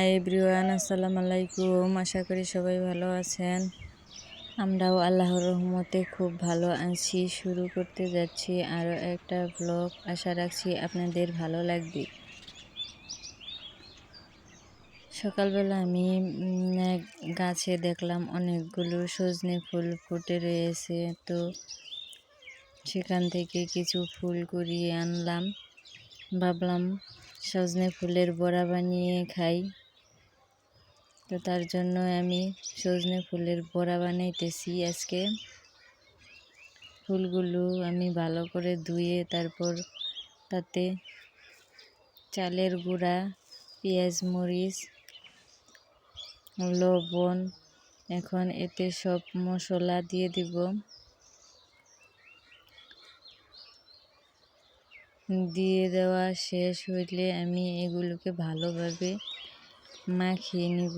Hi everyone, আসসালামু আলাইকুম। আশা করি সবাই ভালো আছেন। আমরাও আল্লাহর রহমতে খুব ভালো আছি। শুরু করতে যাচ্ছি আরও একটা ব্লগ। আশা রাখছি আপনাদের ভালো লাগবে। সকালবেলা আমি গাছে দেখলাম অনেকগুলো সজনে ফুল ফুটে রয়েছে, তো সেখান থেকে কিছু ফুল কুড়িয়ে আনলাম। ভাবলাম সজনে ফুলের বড়া বানিয়ে খাই, তো তার জন্য আমি সজনে ফুলের বড়া বানাইতেছি আজকে। ফুলগুলো আমি ভালো করে ধুয়ে তারপর তাতে চালের গুঁড়া, পেঁয়াজ, মরিচ, লবণ, এখন এতে সব মশলা দিয়ে দিব। দিয়ে দেওয়া শেষ হইলে আমি এগুলোকে ভালোভাবে মাখিয়ে নিব।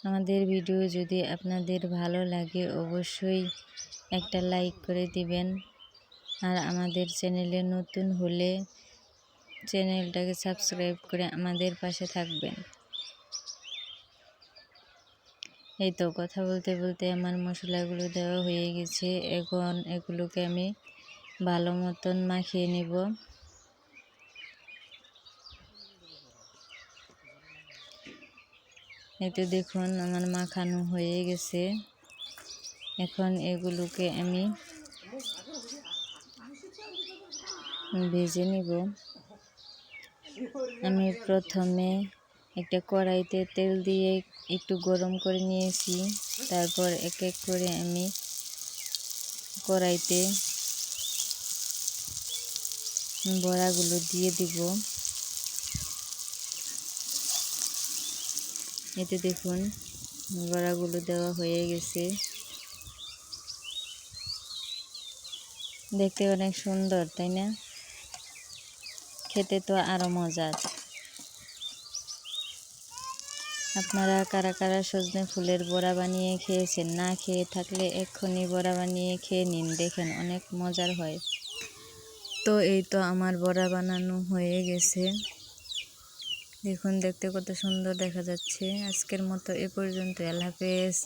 আমাদের ভিডিও যদি আপনাদের ভালো লাগে অবশ্যই একটা লাইক করে দিবেন, আর আমাদের চ্যানেলে নতুন হলে চ্যানেলটাকে সাবস্ক্রাইব করে আমাদের পাশে থাকবেন। এই তো কথা বলতে বলতে আমার মশলাগুলো দেওয়া হয়ে গেছে। এখন এগুলোকে আমি ভালো মতন মাখিয়ে নিব। এই তো দেখুন আমার মাখানো হয়ে গেছে। এখন এগুলোকে আমি ভেজে নিব। আমি প্রথমে একটা কড়াইতে তেল দিয়ে একটু গরম করে নিয়েছি। তারপর এক এক করে আমি কড়াইতে বড়াগুলো দিয়ে দিব। এতে দেখুন বড়াগুলো দেওয়া হয়ে গেছে। দেখতে অনেক সুন্দর, তাই না? খেতে তো আরো মজার। আপনারা কারা কারা সজনে ফুলের বড়া বানিয়ে খেয়েছেন? না খেয়ে থাকলে এক্ষুনি বড়া বানিয়ে খেয়ে নিন, দেখেন অনেক মজার হয়। তো এই তো আমার বড়া বানানো হয়ে গেছে। দেখুন দেখতে কত সুন্দর দেখা যাচ্ছে। আজকের মতো এ পর্যন্ত। আল্লাহ হাফেজ।